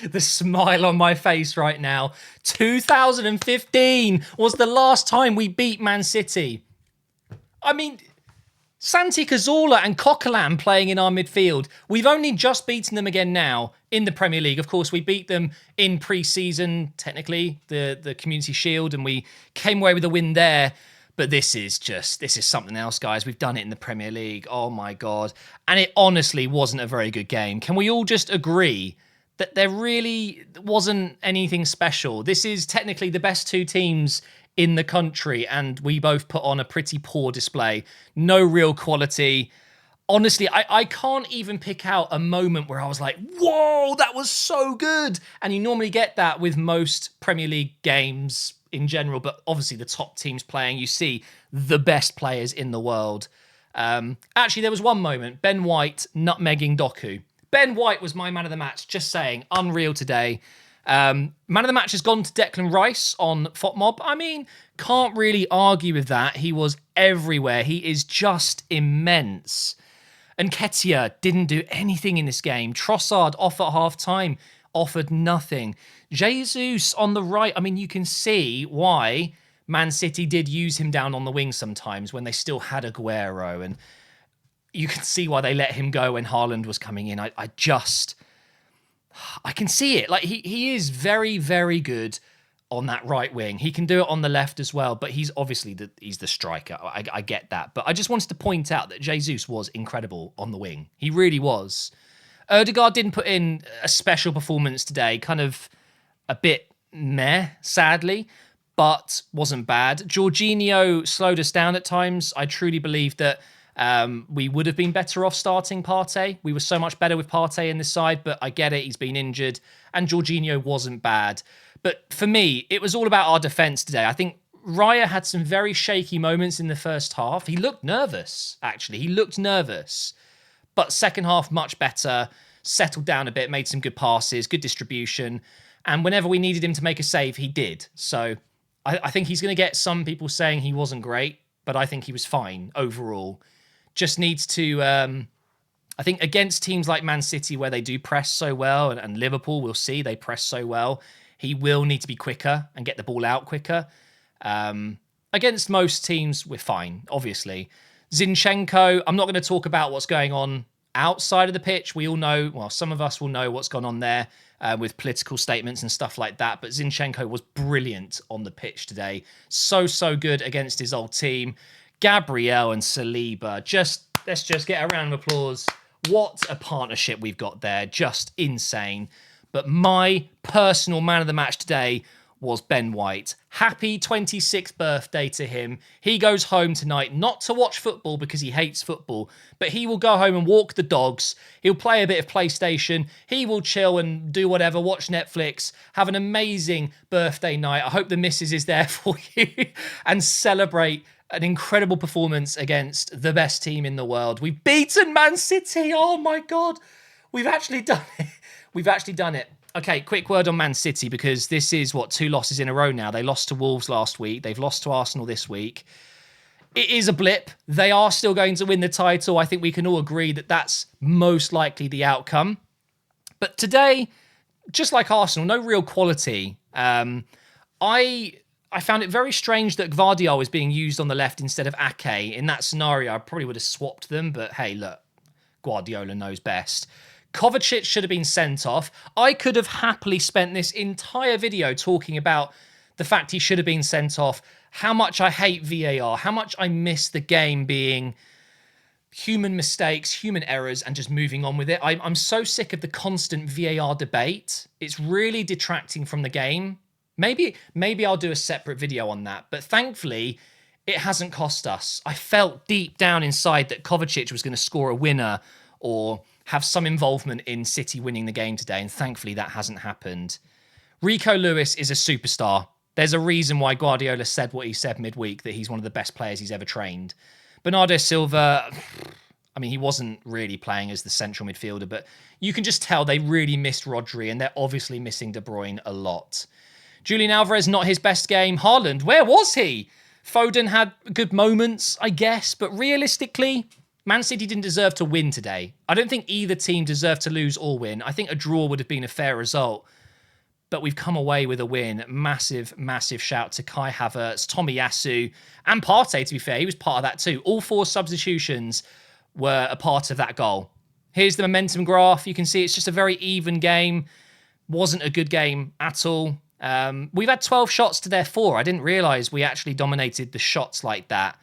The smile on my face right now. 2015 was the last time we beat Man City. I mean, Santi Cazorla and Coquelin playing in our midfield. We've only just beaten them again now in the Premier League. Of course, we beat them in pre-season, technically, the Community Shield, and we came away with a win there. But this is something else, guys. We've done it in the Premier League. Oh, my God. And it honestly wasn't a very good game. Can we all just agree that there really wasn't anything special? This is technically the best two teams in the country, and we both put on a pretty poor display. No real quality. Honestly, I can't even pick out a moment where I was like, whoa, that was so good. And you normally get that with most Premier League games in general, but obviously the top teams playing, you see the best players in the world. Actually, there was one moment, Ben White nutmegging Doku. Ben White was my man of the match, just saying, unreal today. Man of the match has gone to Declan Rice on FOTMob. I mean, can't really argue with that. He was everywhere. He is just immense. And Nketiah didn't do anything in this game. Trossard off at half-time, offered nothing. Jesus on the right, I mean, you can see why Man City did use him down on the wing sometimes when they still had Aguero. And you can see why they let him go when Haaland was coming in. I can see it. Like, he is very, very good on that right wing. He can do it on the left as well, but he's obviously he's the striker. I get that. But I just wanted to point out that Jesus was incredible on the wing. He really was. Ødegaard didn't put in a special performance today. Kind of a bit meh, sadly, but wasn't bad. Jorginho slowed us down at times. I truly believe that we would have been better off starting Partey. We were so much better with Partey in this side, but I get it. He's been injured, and Jorginho wasn't bad. But for me, it was all about our defence today. I think Raya had some very shaky moments in the first half. He looked nervous, actually. He looked nervous. But second half, much better. Settled down a bit, made some good passes, good distribution. And whenever we needed him to make a save, he did. So I think he's going to get some people saying he wasn't great, but I think he was fine overall. Just needs to, I think against teams like Man City where they do press so well, and Liverpool, we'll see, they press so well, he will need to be quicker and get the ball out quicker. Against most teams, we're fine, obviously. Zinchenko, I'm not going to talk about what's going on outside of the pitch. We all know, well, some of us will know what's gone on there with political statements and stuff like that. But Zinchenko was brilliant on the pitch today. So good against his old team. Gabriel and Saliba, let's just get a round of applause. What a partnership we've got there. Just insane. But my personal man of the match today was Ben White. Happy 26th birthday to him. He goes home tonight, not to watch football because he hates football, but he will go home and walk the dogs. He'll play a bit of PlayStation. He will chill and do whatever, watch Netflix, have an amazing birthday night. I hope the missus is there for you and celebrate an incredible performance against the best team in the world. We've beaten Man City. Oh my God. We've actually done it. We've actually done it. Okay, quick word on Man City, because this is, 2 losses in a row now. They lost to Wolves last week. They've lost to Arsenal this week. It is a blip. They are still going to win the title. I think we can all agree that that's most likely the outcome. But today, just like Arsenal, no real quality. I found it very strange that Gvardiol was being used on the left instead of Ake. In that scenario, I probably would have swapped them, but hey, look, Guardiola knows best. Kovacic should have been sent off. I could have happily spent this entire video talking about the fact he should have been sent off, how much I hate VAR, how much I miss the game being human mistakes, human errors, and just moving on with it. I'm so sick of the constant VAR debate. It's really detracting from the game. Maybe I'll do a separate video on that, but thankfully, it hasn't cost us. I felt deep down inside that Kovacic was going to score a winner or have some involvement in City winning the game today, and thankfully that hasn't happened. Rico Lewis is a superstar. There's a reason why Guardiola said what he said midweek, that he's one of the best players he's ever trained. Bernardo Silva, I mean, he wasn't really playing as the central midfielder, but you can just tell they really missed Rodri, and they're obviously missing De Bruyne a lot. Julian Alvarez, not his best game. Haaland, where was he? Foden had good moments, I guess, but realistically, Man City didn't deserve to win today. I don't think either team deserved to lose or win. I think a draw would have been a fair result. But we've come away with a win. Massive, massive shout to Kai Havertz, Tomiyasu, and Partey, to be fair. He was part of that too. All 4 substitutions were a part of that goal. Here's the momentum graph. You can see it's just a very even game. Wasn't a good game at all. We've had 12 shots to their 4. I didn't realise we actually dominated the shots like that.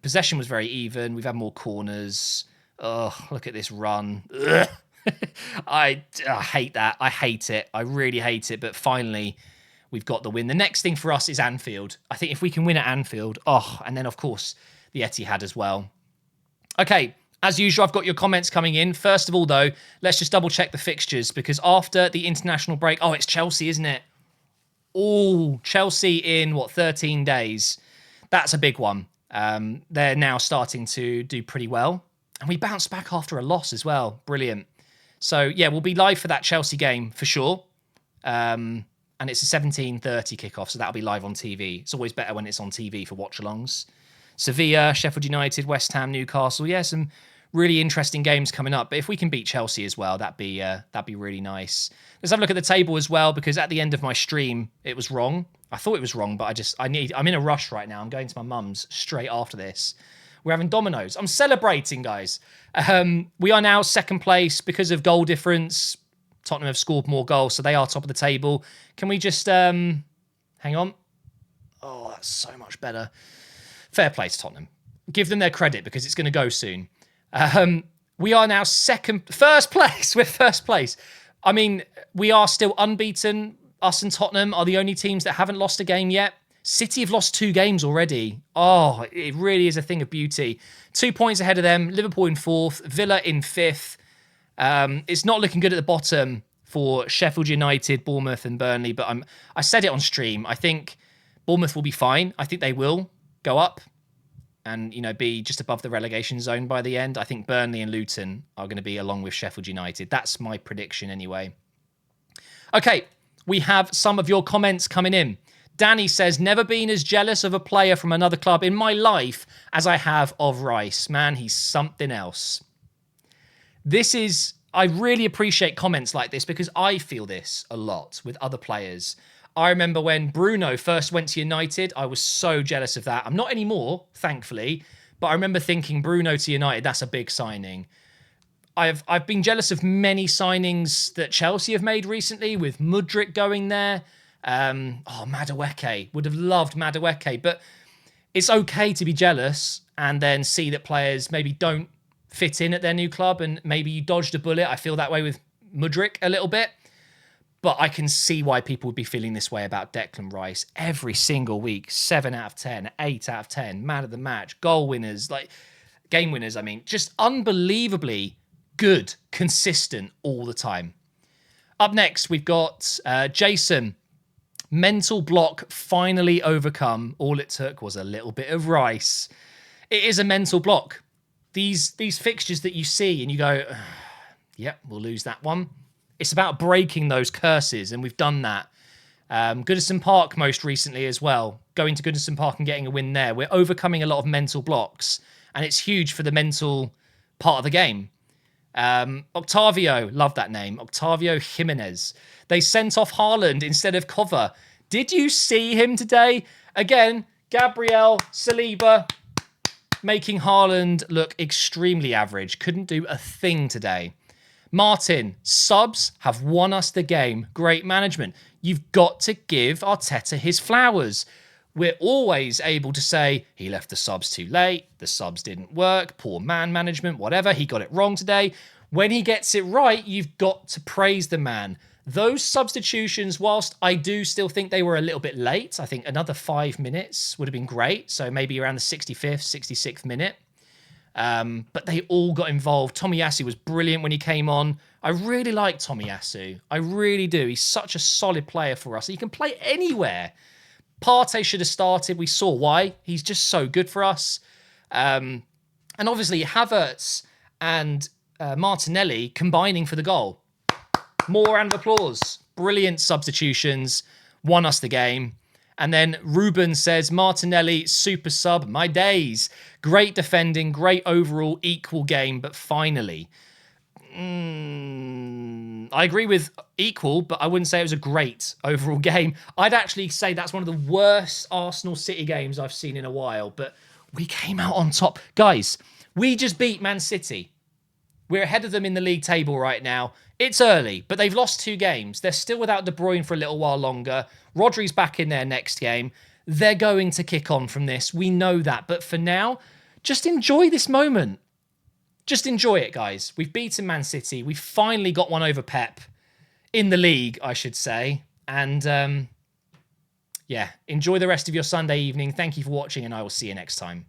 Possession was very even. We've had more corners. Oh, look at this run. I hate that. I hate it. I really hate it. But finally, we've got the win. The next thing for us is Anfield. I think if we can win at Anfield, and then, of course, the Etihad as well. Okay, as usual, I've got your comments coming in. First of all, though, let's just double check the fixtures because after the international break, it's Chelsea, isn't it? Oh, Chelsea in, 13 days. That's a big one. They're now starting to do pretty well. And we bounced back after a loss as well. Brilliant. So, yeah, we'll be live for that Chelsea game for sure. And it's a 17:30 kickoff, so that'll be live on TV. It's always better when it's on TV for watch-alongs. Sevilla, Sheffield United, West Ham, Newcastle. Yeah, some really interesting games coming up. But if we can beat Chelsea as well, that'd be really nice. Let's have a look at the table as well, because at the end of my stream, it was wrong. I thought it was wrong, but I'm in a rush right now. I'm going to my mum's straight after this. We're having Domino's. I'm celebrating, guys. We are now second place because of goal difference. Tottenham have scored more goals, so they are top of the table. Can we just hang on? Oh, that's so much better. Fair play to Tottenham. Give them their credit because it's going to go soon. We are now first place. We're first place. I mean, we are still unbeaten. Us and Tottenham are the only teams that haven't lost a game yet. City have lost 2 games already. Oh, it really is a thing of beauty. 2 points ahead of them. Liverpool in 4th. Villa in 5th. It's not looking good at the bottom for Sheffield United, Bournemouth and Burnley. But I said it on stream. I think Bournemouth will be fine. I think they will go up and, be just above the relegation zone by the end. I think Burnley and Luton are going to be along with Sheffield United. That's my prediction anyway. Okay, we have some of your comments coming in. Danny says, never been as jealous of a player from another club in my life as I have of Rice. Man, he's something else. I really appreciate comments like this because I feel this a lot with other players. I remember when Bruno first went to United, I was so jealous of that. I'm not anymore, thankfully, but I remember thinking Bruno to United, that's a big signing. I've been jealous of many signings that Chelsea have made recently with Mudryk going there. Madueke. Would have loved Madueke, but it's okay to be jealous and then see that players maybe don't fit in at their new club and maybe you dodged a bullet. I feel that way with Mudryk a little bit, but I can see why people would be feeling this way about Declan Rice every single week. 7 out of 10, 8 out of 10, man of the match, goal winners, game winners. I mean, just unbelievably good, consistent all the time. Up next, we've got Jason. Mental block finally overcome. All it took was a little bit of Rice. It is a mental block. These fixtures that you see and you go, yep, we'll lose that one. It's about breaking those curses, and we've done that. Goodison Park most recently as well. Going to Goodison Park and getting a win there. We're overcoming a lot of mental blocks, and it's huge for the mental part of the game. Octavio, love that name. Octavio Jimenez. They sent off Haaland instead of Cover. Did you see him today? Again, Gabriel Saliba making Haaland look extremely average. Couldn't do a thing today. Martin, subs have won us the game. Great management. You've got to give Arteta his flowers. We're always able to say, he left the subs too late, the subs didn't work, poor man management, whatever, he got it wrong today. When he gets it right, you've got to praise the man. Those substitutions, whilst I do still think they were a little bit late, I think another 5 minutes would have been great. So maybe around the 65th, 66th minute. But they all got involved. Tomiyasu was brilliant when he came on. I really like Tomiyasu. I really do. He's such a solid player for us. He can play anywhere. Partey should have started. We saw why. He's just so good for us. And obviously Havertz and Martinelli combining for the goal. More round of applause. Brilliant substitutions. Won us the game. And then Ruben says, Martinelli, super sub, my days. Great defending, great overall, equal game, but finally. I agree with equal, but I wouldn't say it was a great overall game. I'd actually say that's one of the worst Arsenal City games I've seen in a while, but we came out on top. Guys, we just beat Man City. We're ahead of them in the league table right now. It's early, but they've lost 2 games. They're still without De Bruyne for a little while longer. Rodri's back in there next game. They're going to kick on from this. We know that. But for now, just enjoy this moment. Just enjoy it, guys. We've beaten Man City. We've finally got one over Pep in the league, I should say. And yeah, enjoy the rest of your Sunday evening. Thank you for watching, and I will see you next time.